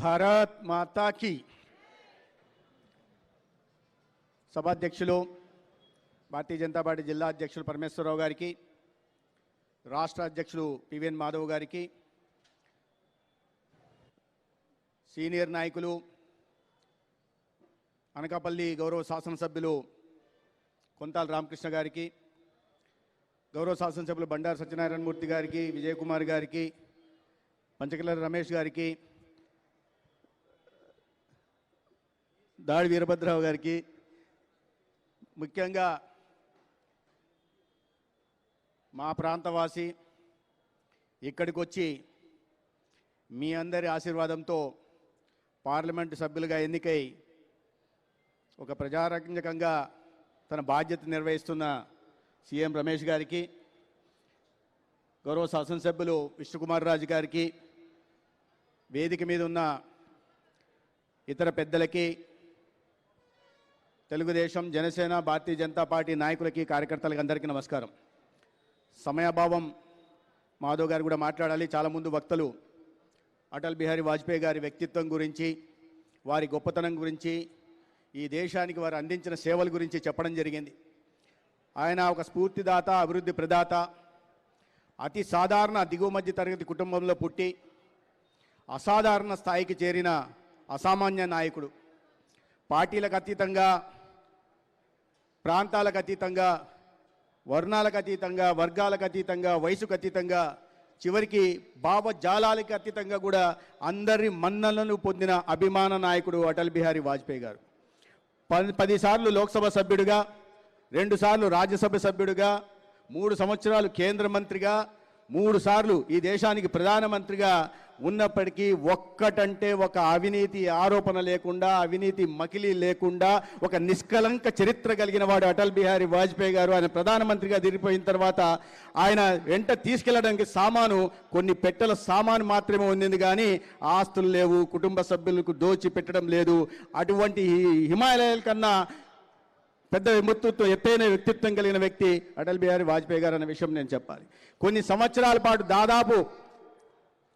భారత్ మాతా key. సభాధ్యక్షులు Bharatiya Janata party జిల్లా అధ్యక్షులు పరమేశ్వరరావు గారికి, రాష్ట్ర అధ్యక్షులు పివిఎన్ మాధవ్ గారికి, సీనియర్ నాయకులు అనకాపల్లి గౌరవ శాసనసభ్యులు కొంతాల రామకృష్ణ గారికి, గౌరవ శాసనసభ్యులు బండారు సత్యనారాయణ మూర్తి గారికి, విజయ్ కుమార్ గారికి, పంచకల రమేష్ గారికి, దాడి వీరభద్రరావు గారికి, ముఖ్యంగా మా ప్రాంతవాసి ఇక్కడికి వచ్చి మీ అందరి ఆశీర్వాదంతో పార్లమెంటు సభ్యులుగా ఎన్నికై ఒక ప్రజారంజకంగా తన బాధ్యత నిర్వహిస్తున్న సీఎం రమేష్ గారికి, గౌరవ శాసనసభ్యులు విష్ణుకుమార్ రాజు గారికి, వేదిక మీద ఉన్న ఇతర పెద్దలకి, తెలుగుదేశం, జనసేన, భారతీయ జనతా పార్టీ నాయకులకి, కార్యకర్తలకి అందరికీ నమస్కారం. సమయాభావం, మాధవ్ గారు కూడా మాట్లాడాలి. చాలా ముందు వక్తలు అటల్ బిహారీ వాజ్పేయి గారి వ్యక్తిత్వం గురించి, వారి గొప్పతనం గురించి, ఈ దేశానికి వారు అందించిన సేవల గురించి చెప్పడం జరిగింది. ఆయన ఒక స్ఫూర్తిదాత, అభివృద్ధి ప్రదాత, అతి సాధారణ దిగువ మధ్య తరగతి కుటుంబంలో పుట్టి అసాధారణ స్థాయికి చేరిన అసామాన్య నాయకుడు. పార్టీలకు అతీతంగా, ప్రాంతాలకు అతీతంగా, వర్ణాలకు అతీతంగా, వర్గాలకు అతీతంగా, వయసుకు అతీతంగా, చివరికి భావజాలాలకు అతీతంగా కూడా అందరి మన్ననలను పొందిన అభిమాన నాయకుడు అటల్ బిహారీ వాజ్పేయి గారు. 10 సార్లు లోక్సభ సభ్యుడిగా, 2 సార్లు రాజ్యసభ సభ్యుడిగా, 3 సంవత్సరాలు కేంద్ర మంత్రిగా, 3 సార్లు ఈ దేశానికి ప్రధానమంత్రిగా ఉన్నప్పటికీ ఒక్కటంటే ఒక అవినీతి ఆరోపణ లేకుండా, అవినీతి మకిలీ లేకుండా ఒక నిష్కలంక చరిత్ర కలిగిన వాడు అటల్ బిహారీ వాజ్పేయి గారు. ఆయన ప్రధానమంత్రిగా దిగిపోయిన తర్వాత ఆయన వెంట తీసుకెళ్లడానికి సామాను కొన్ని పెట్టెల సామాను మాత్రమే ఉంది, కానీ ఆస్తులు లేవు, కుటుంబ సభ్యులకు దోచి పెట్టడం లేదు. అటువంటి హిమాలయాల కన్నా పెద్ద వ్యక్తిత్వం, ఎత్తైన వ్యక్తిత్వం కలిగిన వ్యక్తి అటల్ బిహారీ వాజ్పేయి గారు అనే విషయం నేను చెప్పాలి. కొన్ని సంవత్సరాల పాటు, దాదాపు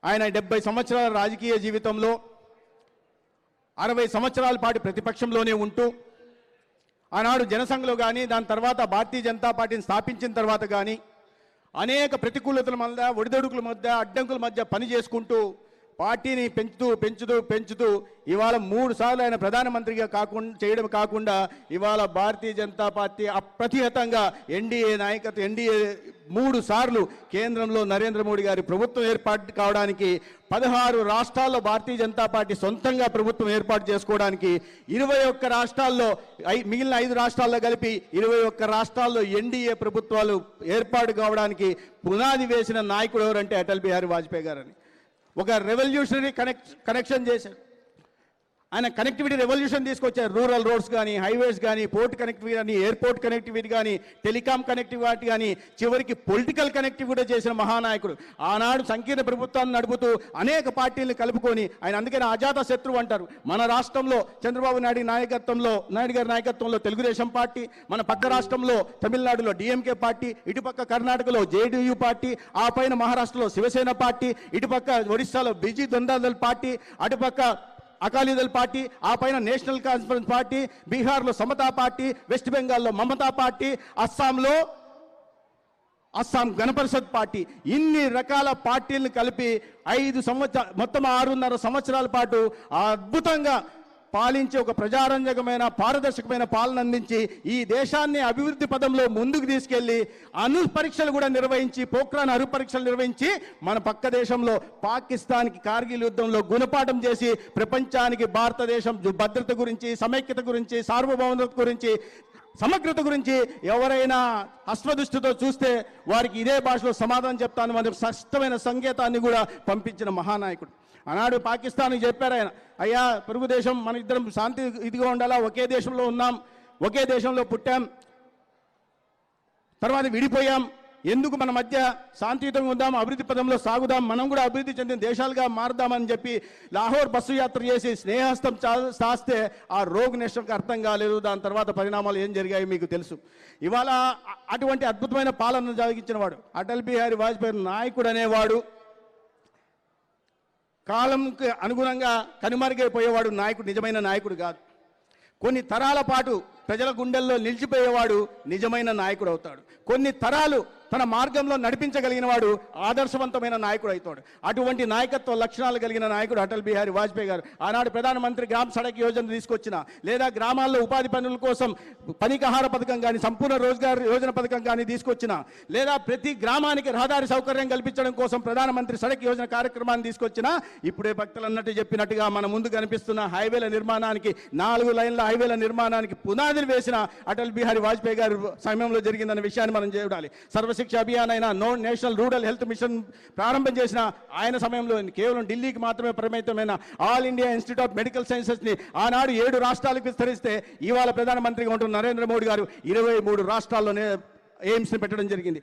ఆయన 70 సంవత్సరాల రాజకీయ జీవితంలో 60 సంవత్సరాల పాటు ప్రతిపక్షంలోనే ఉంటూ, ఆనాడు జనసంఘలో కానీ, దాని తర్వాత భారతీయ జనతా పార్టీని స్థాపించిన తర్వాత కానీ అనేక ప్రతికూలతల మధ్య, ఒడిదొడుకుల మధ్య, అడ్డంకుల మధ్య పని చేసుకుంటూ పార్టీని పెంచుతూ ఇవాళ 3 సార్లు ఆయన ప్రధానమంత్రిగా చేయడం కాకుండా ఇవాళ భారతీయ జనతా పార్టీ అప్రతిహతంగా ఎన్డీఏ నాయకత్వం, ఎన్డీఏ 3 సార్లు కేంద్రంలో నరేంద్ర మోడీ గారి ప్రభుత్వం ఏర్పాటు కావడానికి, 16 రాష్ట్రాల్లో భారతీయ జనతా పార్టీ సొంతంగా ప్రభుత్వం ఏర్పాటు చేసుకోవడానికి, 21 రాష్ట్రాల్లో, మిగిలిన 5 రాష్ట్రాల్లో కలిపి 21 రాష్ట్రాల్లో ఎన్డీఏ ప్రభుత్వాలు ఏర్పాటు కావడానికి పునాది వేసిన నాయకుడు ఎవరంటే అటల్ బిహారీ వాజ్పేయి గారని. ఒక రెవల్యూషనరీ కనెక్షన్ చేశారు ఆయన. కనెక్టివిటీ రెవల్యూషన్ తీసుకొచ్చారు. రూరల్ రోడ్స్ కానీ, హైవేస్ కానీ, పోర్ట్ కనెక్టివిటీ కానీ, ఎయిర్పోర్ట్ కనెక్టివిటీ కానీ, టెలికాం కనెక్టివిటీ కానీ, చివరికి పొలిటికల్ కనెక్టివిటీ చేసిన మహానాయకుడు. ఆనాడు సంకీర్ణ ప్రభుత్వాన్ని నడుపుతూ అనేక పార్టీలను కలుపుకొని ఆయన, అందుకని అజాత శత్రువు అంటారు. మన రాష్ట్రంలో చంద్రబాబు నాయుడు గారి నాయకత్వంలో తెలుగుదేశం పార్టీ, మన పక్క రాష్ట్రంలో తమిళనాడులో డిఎంకే పార్టీ, ఇటుపక్క కర్ణాటకలో జేడీయూ పార్టీ, ఆ పైన మహారాష్ట్రలో శివసేన పార్టీ, ఇటుపక్క ఒరిస్సాలో బిజీ జనతాదళ్ పార్టీ, అటుపక్క అకాలీదళ్ పార్టీ, ఆ పైన నేషనల్ కాన్ఫరెన్స్ పార్టీ, బీహార్లో సమతా పార్టీ, వెస్ట్ బెంగాల్లో మమతా పార్టీ, అస్సాం గణపరిషత్ పార్టీ, ఇన్ని రకాల పార్టీలను కలిపి 5 సంవత్సరాలు, మొత్తం 6.5 సంవత్సరాల పాటు అద్భుతంగా పాలించి ఒక ప్రజారంజకమైన, పారదర్శకమైన పాలన అందించి ఈ దేశాన్ని అభివృద్ధి పదంలో ముందుకు తీసుకెళ్లి అణు పరీక్షలు కూడా నిర్వహించి, పోఖ్రాన్ అణు పరీక్షలు నిర్వహించి మన పక్క దేశంలో పాకిస్తాన్కి కార్గిల్ యుద్ధంలో గుణపాఠం చేసి ప్రపంచానికి భారతదేశం భద్రత గురించి, సమైక్యత గురించి, సార్వభౌమత గురించి, సమగ్రత గురించి ఎవరైనా అశ్వదృష్టితో చూస్తే వారికి ఇదే భాషలో సమాధానం చెప్తాను అనే స్పష్టమైన సంకేతాన్ని కూడా పంపించిన మహానాయకుడు. ఆనాడు పాకిస్తాన్కి చెప్పారు ఆయన, అయ్యా పొరుగు దేశం, మన ఇద్దరం శాంతి ఇదిగా ఉండాలా, ఒకే దేశంలో ఉన్నాం, ఒకే దేశంలో పుట్టాం, తర్వాత విడిపోయాం, ఎందుకు మన మధ్య శాంతియుతంగా ఉందాం, అభివృద్ధి పదంలో సాగుదాం, మనం కూడా అభివృద్ధి చెందిన దేశాలుగా మారుదామని చెప్పి లాహోర్ బస్సు యాత్ర చేసి స్నేహస్తం చాస్తే ఆ రోగ్ నేషన్కి అర్థం కాలేదు. దాని తర్వాత పరిణామాలు ఏం జరిగాయో మీకు తెలుసు. ఇవాళ అటువంటి అద్భుతమైన పాలన జరిగించిన వాడు అటల్ బిహారీ వాజ్పేయి నాయకుడు అనేవాడు కాలంకి అనుగుణంగా కనుమరుగైపోయేవాడు నాయకుడు నిజమైన నాయకుడు కాదు. కొన్ని తరాల పాటు ప్రజల గుండెల్లో నిలిచిపోయేవాడు నిజమైన నాయకుడు అవుతాడు. కొన్ని తరాలు తన మార్గంలో నడిపించగలిగిన వాడు ఆదర్శవంతమైన నాయకుడు అవుతాడు. అటువంటి నాయకత్వ లక్షణాలు కలిగిన నాయకుడు అటల్ బిహారీ వాజ్పేయి గారు. ఆనాడు ప్రధానమంత్రి గ్రామ సడక్ యోజన తీసుకొచ్చిన, లేదా గ్రామాల్లో ఉపాధి పనుల కోసం పనికహార పథకం కానీ, సంపూర్ణ రోజ్గార్ యోజన పథకం కానీ తీసుకొచ్చిన, లేదా ప్రతి గ్రామానికి రహదారి సౌకర్యం కల్పించడం కోసం ప్రధానమంత్రి సడక్ యోజన కార్యక్రమాన్ని తీసుకొచ్చిన, ఇప్పుడే భక్తులు అన్నట్టు చెప్పినట్టుగా మన ముందు కనిపిస్తున్న హైవేల నిర్మాణానికి, 4 లైన్ల హైవేల నిర్మాణానికి పునాదిని వేసిన అటల్ బిహారీ వాజ్పేయి గారు సమయంలో జరిగిందన్న విషయాన్ని మనం చూడాలి. సర్వశిక్ష అభియాన్ అయినా, నేషనల్ రూరల్ హెల్త్ మిషన్ ప్రారంభం చేసిన ఆయన సమయంలో కేవలం ఢిల్లీకి మాత్రమే పరిమితమైన All India Institute of Medical సైన్సెస్ని ఆనాడు 7 రాష్ట్రాలకు విస్తరిస్తే ఇవాళ ప్రధానమంత్రిగా ఉంటున్న నరేంద్ర మోడీ గారు 23 రాష్ట్రాల్లోనే ఎయిమ్స్ని పెట్టడం జరిగింది.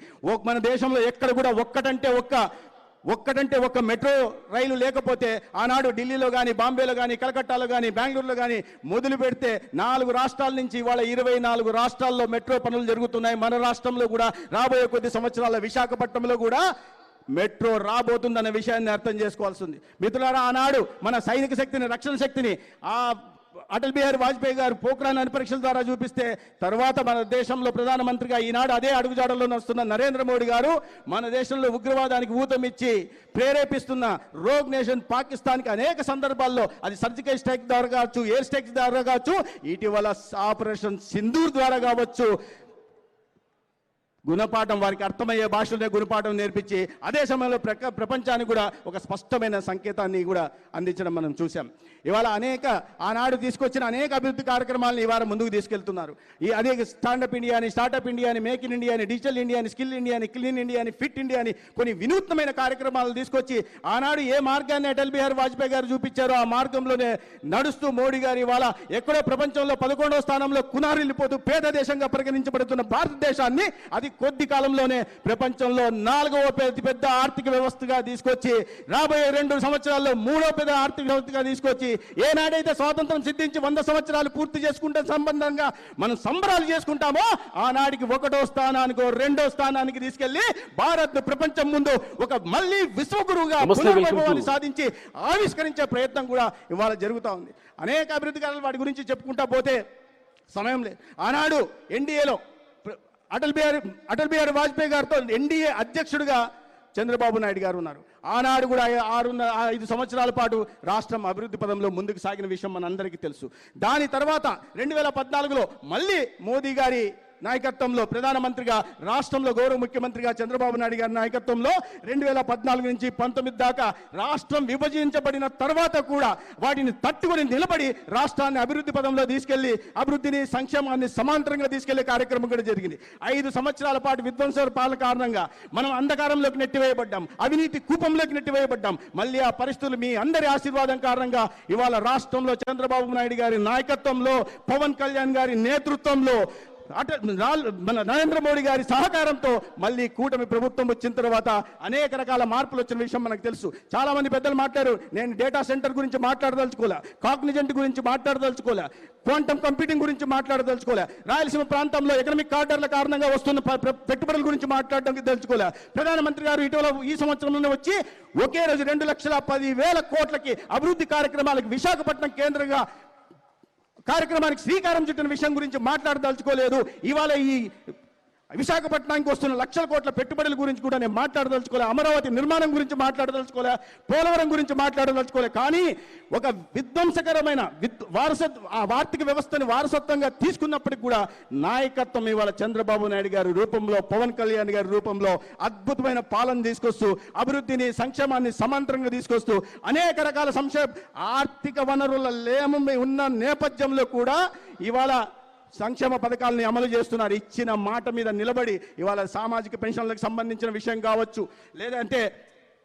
మన దేశంలో ఎక్కడ కూడా ఒక్కటంటే ఒక్క మెట్రో రైలు లేకపోతే ఆనాడు ఢిల్లీలో కానీ, బాంబేలో కానీ, కలకట్టాలో కానీ, బెంగళూరులో కానీ మొదలు పెడితే 4 రాష్ట్రాల నుంచి ఇవాళ 24 రాష్ట్రాల్లో మెట్రో పనులు జరుగుతున్నాయి. మన రాష్ట్రంలో కూడా రాబోయే కొద్ది సంవత్సరాల విశాఖపట్నంలో కూడా మెట్రో రాబోతుందన్న విషయాన్ని అర్థం చేసుకోవాల్సి ఉంది. మిత్రులారా, ఆనాడు మన సైనిక శక్తిని, రక్షణ శక్తిని అటల్ బిహారీ వాజ్పేయి గారు పోఖ్రాన్ అణు పరీక్షల ద్వారా చూపిస్తే, తర్వాత మన దేశంలో ప్రధానమంత్రిగా ఈనాడు అదే అడుగుజాడల్లో వస్తున్న నరేంద్ర మోడీ గారు మన దేశంలో ఉగ్రవాదానికి ఊతమిచ్చి ప్రేరేపిస్తున్న రోగ్ నేషన్ పాకిస్తాన్కి అనేక సందర్భాల్లో, అది సర్జికల్ స్ట్రైక్ ద్వారా కావచ్చు, ఎయిర్ స్ట్రైక్ ద్వారా కావచ్చు, ఇటీవల ఆపరేషన్ సింధూర్ ద్వారా కావచ్చు, గుణపాఠం, వారికి అర్థమయ్యే భాషలోనే గుణపాఠం నేర్పించి అదే సమయంలో ప్రపంచానికి కూడా ఒక స్పష్టమైన సంకేతాన్ని కూడా అందించడం మనం చూసాం. ఇవాళ ఆనాడు తీసుకొచ్చిన అనేక అభివృద్ధి కార్యక్రమాలను ఇవాళ ముందుకు తీసుకెళ్తున్నారు. అదే స్టాండప్ ఇండియా అని, స్టార్టప్ ఇండియా అని, మేక్ ఇన్ ఇండియా అని, డిజిటల్ ఇండియా అని, స్కిల్ ఇండియా అని, క్లీన్ ఇండియా అని, ఫిట్ ఇండియా అని కొన్ని వినూత్నమైన కార్యక్రమాలు తీసుకొచ్చి ఆనాడు ఏ మార్గాన్ని అటల్ బిహారీ వాజ్పేయి గారు చూపించారో ఆ మార్గంలోనే నడుస్తూ మోడీ గారు ఇవాళ ఎక్కడో ప్రపంచంలో 11వ స్థానంలో కునారిల్లిపోతూ పేద దేశంగా పరిగణించబడుతున్న భారతదేశాన్ని అది కొద్ది కాలంలోనే ప్రపంచంలో 4వ పెద్ద ఆర్థిక వ్యవస్థగా తీసుకొచ్చి, రాబోయే 2 సంవత్సరాల్లో 3వ పెద్ద ఆర్థిక వ్యవస్థగా తీసుకొచ్చి, ఏనాడైతే స్వాతంత్రం సిద్ధించి 100 సంవత్సరాలు పూర్తి చేసుకుంటే సంబంధంగా మనం సంబరాలు చేసుకుంటామో, ఆనాడికి 1వ స్థానానికో 2వ స్థానానికి తీసుకెళ్లి భారత్ ప్రపంచం ముందు ఒక మళ్ళీ విశ్వగురువుగా పునర్వైభవాన్ని సాధించి ఆవిష్కరించే ప్రయత్నం కూడా ఇవాళ జరుగుతూ ఉంది. అనేక అభివృద్ధి కార్యాలు వాటి గురించి చెప్పుకుంటా పోతే సమయం లేదు. ఆనాడు ఎన్డీఏలో అటల్ బిహారీ వాజ్పేయి గారితో ఎన్డీఏ అధ్యక్షుడిగా చంద్రబాబు నాయుడు గారు ఉన్నారు. ఆనాడు కూడా 5 సంవత్సరాల పాటు రాష్ట్రం అభివృద్ధి పదంలో ముందుకు సాగిన విషయం మనందరికీ తెలుసు. దాని తర్వాత 2014లో మళ్ళీ మోదీ గారి నాయకత్వంలో ప్రధానమంత్రిగా, రాష్ట్రంలో గౌరవ ముఖ్యమంత్రిగా చంద్రబాబు నాయుడు గారి నాయకత్వంలో 2014 నుంచి 19 దాకా రాష్ట్రం విభజించబడిన తర్వాత కూడా వాటిని తట్టుకొని నిలబడి రాష్ట్రాన్ని అభివృద్ధి పదంలో తీసుకెళ్లి అభివృద్ధిని, సంక్షేమాన్ని సమాంతరంగా తీసుకెళ్లే కార్యక్రమం కూడా జరిగింది. 5 సంవత్సరాల పాటు విధ్వంస పాలన కారణంగా మనం అంధకారంలోకి నెట్టివేయబడ్డాం, అవినీతి కూపంలోకి నెట్టివేయబడ్డాం. మళ్ళీ ఆ పరిస్థితులు మీ అందరి ఆశీర్వాదం కారణంగా ఇవాళ రాష్ట్రంలో చంద్రబాబు నాయుడు గారి నాయకత్వంలో, పవన్ కళ్యాణ్ గారి నేతృత్వంలో, మన నరేంద్ర మోడీ గారి సహకారంతో మళ్ళీ కూటమి ప్రభుత్వం వచ్చిన తర్వాత అనేక రకాల మార్పులు వచ్చిన విషయం మనకు తెలుసు. చాలా మంది పెద్దలు మాట్లాడారు. నేను డేటా సెంటర్ గురించి మాట్లాడదలుచుకోలే, కాగ్నిజెంట్ గురించి మాట్లాడదలుచుకోలే, క్వాంటమ్ కంప్యూటింగ్ గురించి మాట్లాడదలుచుకోలే, రాయలసీమ ప్రాంతంలో ఎకనామిక్ కార్డర్ల కారణంగా వస్తున్న పెట్టుబడుల గురించి మాట్లాడడానికి తెలుసుకోలే. ప్రధానమంత్రి గారు ఇటీవల ఈ సంవత్సరంలోనే వచ్చి ఒకే రోజు 2,10,000 కోట్లకి అభివృద్ధి కార్యక్రమాలకు విశాఖపట్నం కేంద్రంగా కార్యక్రమానికి శ్రీకారం చుట్టిన విషయం గురించి మాట్లాడదలుచుకోలేదు. ఇవాళ ఈ విశాఖపట్నానికి వస్తున్న 1,00,000 కోట్ల పెట్టుబడుల గురించి కూడా నేను మాట్లాడదలుచుకోలే, అమరావతి నిర్మాణం గురించి మాట్లాడదలుచుకోలే, పోలవరం గురించి మాట్లాడదలుచుకోలే. కానీ ఒక విధ్వంసకరమైన ఆర్థిక వ్యవస్థని వారసత్వంగా తీసుకున్నప్పటికీ కూడా నాయకత్వం ఇవాళ చంద్రబాబు నాయుడు గారి రూపంలో, పవన్ కళ్యాణ్ గారి రూపంలో అద్భుతమైన పాలన తీసుకొస్తూ, అభివృద్ధిని, సంక్షేమాన్ని సమాంతరంగా తీసుకొస్తూ, అనేక రకాల ఆర్థిక వనరుల లేమి ఉన్న నేపథ్యంలో కూడా ఇవాళ సంక్షేమ పథకాలని అమలు చేస్తున్నారు. ఇచ్చిన మాట మీద నిలబడి ఇవాళ సామాజిక పెన్షన్లకు సంబంధించిన విషయం కావచ్చు, లేదంటే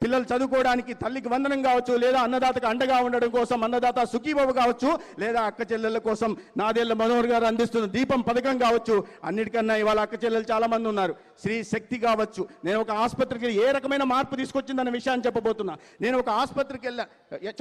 పిల్లలు చదువుకోవడానికి తల్లికి వందనం కావచ్చు, లేదా అన్నదాతకు అండగా ఉండడం కోసం అన్నదాత సుఖీబాబు కావచ్చు, లేదా అక్క చెల్లెళ్ళ కోసం నాదేళ్ల మనోహర్ గారు అందిస్తున్న దీపం పథకం కావచ్చు. అన్నిటికన్నా ఇవాళ అక్క చెల్లెలు చాలా మంది ఉన్నారు. శ్రీ శక్తి కావచ్చు. నేను ఒక ఆసుపత్రికి ఏ రకమైన మార్పు తీసుకొచ్చిందన్న విషయాన్ని చెప్పబోతున్నా. నేను ఒక ఆసుపత్రికి వెళ్ళా,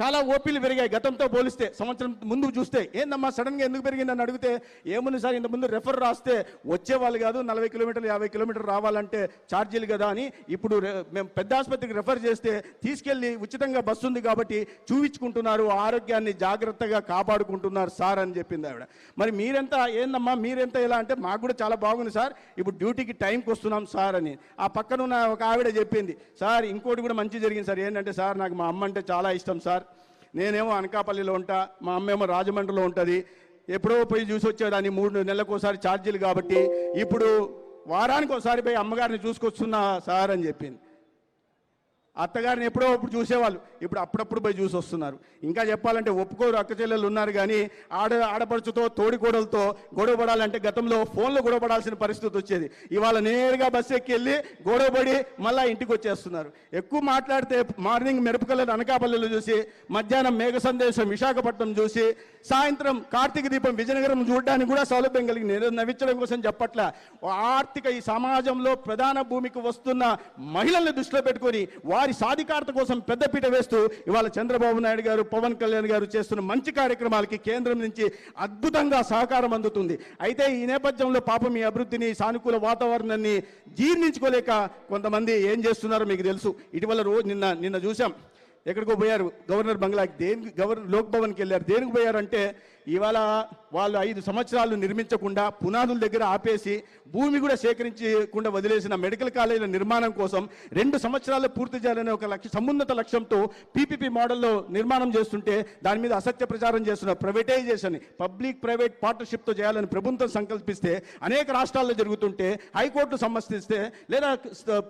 చాలా ఓపీలు పెరిగాయి గతంతో పోలిస్తే. సంవత్సరం ముందు చూస్తే ఏందమ్మా సడన్గా ఎందుకు పెరిగిందని అడిగితే, ఏముంది సార్, ఇంత ముందు రెఫర్ రాస్తే వచ్చేవాళ్ళు కాదు, 40 కిలోమీటర్లు 50 కిలోమీటర్లు రావాలంటే ఛార్జీలు కదా అని ఇప్పుడు మేము పెద్ద ఆసుపత్రికి రెఫర్ చేస్తే తీసుకెళ్లి ఉచితంగా బస్సు ఉంది కాబట్టి చూపించుకుంటున్నారు, ఆరోగ్యాన్ని జాగ్రత్తగా కాపాడుకుంటున్నారు సార్ అని చెప్పింది ఆవిడ. మరి మీరెంత ఏందమ్మా మీరెంత ఎలా అంటే మాకు కూడా చాలా బాగుంది సార్, ఇప్పుడు డ్యూటీకి టైంకి వస్తున్నాం సార్ అని. ఆ పక్కన ఉన్న ఒక ఆవిడ చెప్పింది, సార్ ఇంకోటి కూడా మంచి జరిగింది సార్, ఏంటంటే సార్ నాకు మా అమ్మ అంటే చాలా ఇష్టం సార్, నేనేమో అనకాపల్లిలో ఉంటా, మా అమ్మ ఏమో రాజమండ్రిలో ఉంటుంది, ఎప్పుడో పోయి చూసి వచ్చేదాన్ని 3 నెలలకు ఒకసారి ఛార్జీలు కాబట్టి ఇప్పుడు వారానికి ఒకసారి పోయి అమ్మగారిని చూసుకొస్తున్నా సార్ అని చెప్పింది. అత్తగారిని ఎప్పుడో అప్పుడు చూసేవాళ్ళు, ఇప్పుడు అప్పుడప్పుడు పోయి చూసి వస్తున్నారు. ఇంకా చెప్పాలంటే ఒప్పుకోరు అక్క చెల్లెలు ఉన్నారు, కానీ ఆడపడుచుతో తోడికోడలతో గొడవపడాలంటే గతంలో ఫోన్లో గొడవపడాల్సిన పరిస్థితి వచ్చేది. ఇవాళ నేరుగా బస్సు ఎక్కి వెళ్ళి గొడవపడి మళ్ళీ ఇంటికి వచ్చేస్తున్నారు. ఎక్కువ మాట్లాడితే మార్నింగ్ మెరుపుకలను అనకాపల్లిలో చూసి, మధ్యాహ్నం మేఘ సందేశం విశాఖపట్నం చూసి, సాయంత్రం కార్తీక దీపం విజయనగరం చూడడానికి కూడా సౌలభ్యం కలిగింది. నేను నవ్వించడం కోసం చెప్పట్ల, ఆర్థిక ఈ సమాజంలో ప్రధాన భూమికి వస్తున్న మహిళల్ని దృష్టిలో పెట్టుకొని వారి సాధికారత కోసం పెద్దపీట వేస్తూ ఇవాళ చంద్రబాబు నాయుడు గారు, పవన్ కళ్యాణ్ గారు చేస్తున్న మంచి కార్యక్రమాలకి కేంద్రం నుంచి అద్భుతంగా సహకారం అందుతుంది. అయితే ఈ నేపథ్యంలో పాపం ఈ అభివృద్ధిని, సానుకూల వాతావరణాన్ని జీర్ణించుకోలేక కొంతమంది ఏం చేస్తున్నారో మీకు తెలుసు. ఇటీవల నిన్న చూసాం, ఎక్కడికో పోయారు గవర్నర్ బంగ్లాకి, దేనికి గవర్నర్ లోక్ భవన్కి వెళ్ళారు. దేనికి పోయారంటే ఇవాళ వాళ్ళు 5 సంవత్సరాలు నిర్మించకుండా పునాదుల దగ్గర ఆపేసి భూమి కూడా సేకరించకుండా వదిలేసిన మెడికల్ కాలేజీల నిర్మాణం కోసం 2 సంవత్సరాలు పూర్తి చేయాలనే ఒక సమున్నత లక్ష్యంతో పీపీపీ మోడల్లో నిర్మాణం చేస్తుంటే దాని మీద అసత్య ప్రచారం చేస్తున్న ప్రైవేటైజేషన్, పబ్లిక్ ప్రైవేట్ పార్ట్నర్షిప్తో చేయాలని ప్రభుత్వం సంకల్పిస్తే అనేక రాష్ట్రాల్లో జరుగుతుంటే, హైకోర్టు సమర్థిస్తే లేదా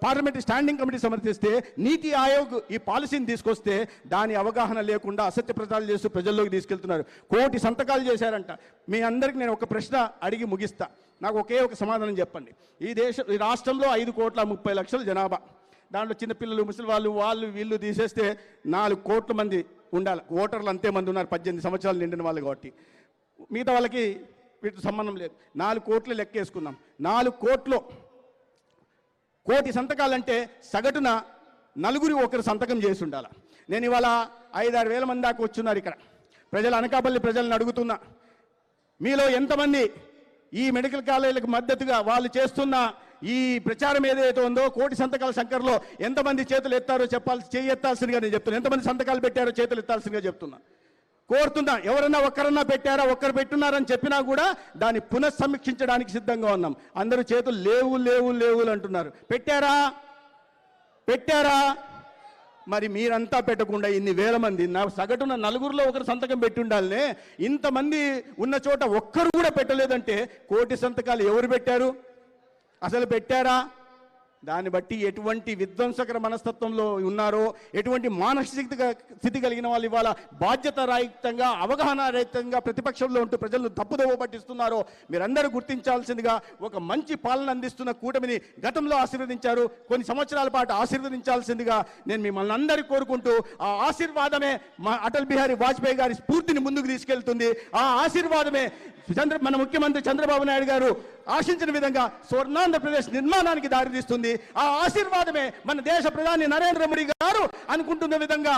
పార్లమెంటరీ స్టాండింగ్ కమిటీ సమర్థిస్తే, నీతి ఆయోగ్ ఈ పాలసీని తీసుకొస్తే దాని అవగాహన లేకుండా అసత్య ప్రచారాలు చేస్తూ ప్రజల్లోకి తీసుకెళ్తున్నారు. 1 కోటి సంతకాలు చేశారంట. మీ అందరికీ నేను ఒక ప్రశ్న అడిగి ముగిస్తా, నాకు ఒకే ఒక సమాధానం చెప్పండి. ఈ రాష్ట్రంలో 5,30,00,000 జనాభా, దాంట్లో చిన్నపిల్లలు, ముసలి వాళ్ళు వీళ్ళు తీసేస్తే 4 కోట్ల మంది ఉండాలి. ఓటర్లు అంతే మంది ఉన్నారు 18 సంవత్సరాలు నిండిన వాళ్ళు కాబట్టి. మిగతా వాళ్ళకి వీటితో సంబంధం లేదు. 4 కోట్లు లెక్కేసుకుందాం. 4 కోట్లు, 1 కోటి సంతకాలంటే సగటున 1 సంతకం చేసి ఉండాలి. నేను ఇవాళ 5-6 వేల మంది దాకా వచ్చున్నారు ఇక్కడ. అనకాపల్లి ప్రజలను అడుగుతున్నా, మీలో ఎంతమంది ఈ మెడికల్ కాలేజీలకు మద్దతుగా వాళ్ళు చేస్తున్న ఈ ప్రచారం ఏదైతే ఉందో 1 కోటి సంతకాల సంఖ్యలో ఎంతమంది చేతులు ఎత్తారో చేయెత్తాల్సిందిగా నేను చెప్తున్నా. ఎంతమంది సంతకాలు పెట్టారో చేతులు ఎత్తాల్సిందిగా చెప్తున్నా, కోరుతున్నా. ఎవరన్నా ఒక్కరన్నా పెట్టారా, ఒక్కరు పెట్టున్నారని చెప్పినా కూడా దాన్ని పునఃసమీక్షించడానికి సిద్ధంగా ఉన్నాం. అందరూ చేతులు లేవు అంటున్నారు. పెట్టారా? మరి మీరంతా పెట్టకుండా ఇన్ని వేల మంది, సగటున 4 ఒకరు సంతకం పెట్టి ఉండాలనే, ఇంతమంది ఉన్న చోట ఒక్కరు కూడా పెట్టలేదంటే 1 కోటి సంతకాలు ఎవరు పెట్టారు? అసలు పెట్టారా? దాన్ని బట్టి ఎటువంటి విధ్వంసకర మనస్తత్వంలో ఉన్నారో, ఎటువంటి మానసిక స్థితి కలిగిన వాళ్ళు ఇవాళ బాధ్యత రహితంగా, అవగాహన రహితంగా ప్రతిపక్షంలో ఉంటూ ప్రజలను తప్పుదోవ పట్టిస్తున్నారో మీరందరూ గుర్తించాల్సిందిగా, ఒక మంచి పాలన అందిస్తున్న కూటమిని గతంలో ఆశీర్వదించారు, కొన్ని సంవత్సరాల పాటు ఆశీర్వదించాల్సిందిగా నేను మిమ్మల్ని అందరూ కోరుకుంటూ, ఆ ఆశీర్వాదమే అటల్ బిహారీ వాజ్పేయి గారి స్ఫూర్తిని ముందుకు తీసుకెళ్తుంది. ఆ ఆశీర్వాదమే మన ముఖ్యమంత్రి చంద్రబాబు నాయుడు గారు ఆశించిన విధంగా స్వర్ణాంధ్రప్రదేశ్ నిర్మాణానికి దారితీస్తుంది. ఆ ఆశీర్వాదమే మన దేశ ప్రధాని నరేంద్ర మోడీ గారు అనుకుంటున్న విధంగా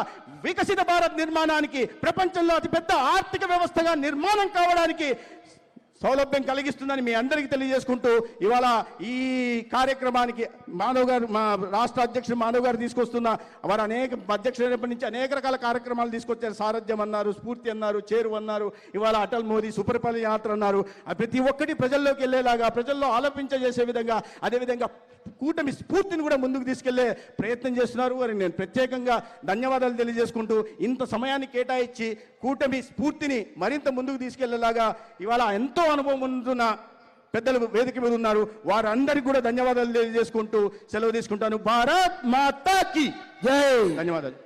వికసిత భారత్ నిర్మాణానికి, ప్రపంచంలో అతిపెద్ద ఆర్థిక వ్యవస్థగా నిర్మాణం కావడానికి సౌలభ్యం కలిగిస్తుందని మీ అందరికీ తెలియజేసుకుంటూ, ఇవాళ ఈ కార్యక్రమానికి మాధవ్ గారు, మా రాష్ట్ర అధ్యక్షుడు మాధవ్ గారు తీసుకొస్తున్న వారు అధ్యక్షుడైనప్పటి నుంచి అనేక రకాల కార్యక్రమాలు తీసుకొచ్చారు. సారథ్యం అన్నారు, స్ఫూర్తి అన్నారు, చేరువ అన్నారు, ఇవాళ అటల్ మోదీ సుపరిపాలన యాత్ర అన్నారు. ప్రతి ఒక్కటి ప్రజల్లోకి వెళ్ళేలాగా, ప్రజల్లో ఆలోచించేసే విధంగా, అదేవిధంగా కూటమి స్ఫూర్తిని కూడా ముందుకు తీసుకెళ్లే ప్రయత్నం చేస్తున్నారు. వారికి నేను ప్రత్యేకంగా ధన్యవాదాలు తెలియజేసుకుంటూ, ఇంత సమయాన్ని కేటాయించి కూటమి స్ఫూర్తిని మరింత ముందుకు తీసుకెళ్లేలాగా ఇవాళ ఎంతో అనుభవం ఉంటున్న పెద్దలు వేదిక మీద ఉన్నారు. వారందరికీ కూడా ధన్యవాదాలు తెలియజేసుకుంటూ సెలవు తీసుకుంటాను. భారత్ మాతా కీ జై. ధన్యవాదాలు.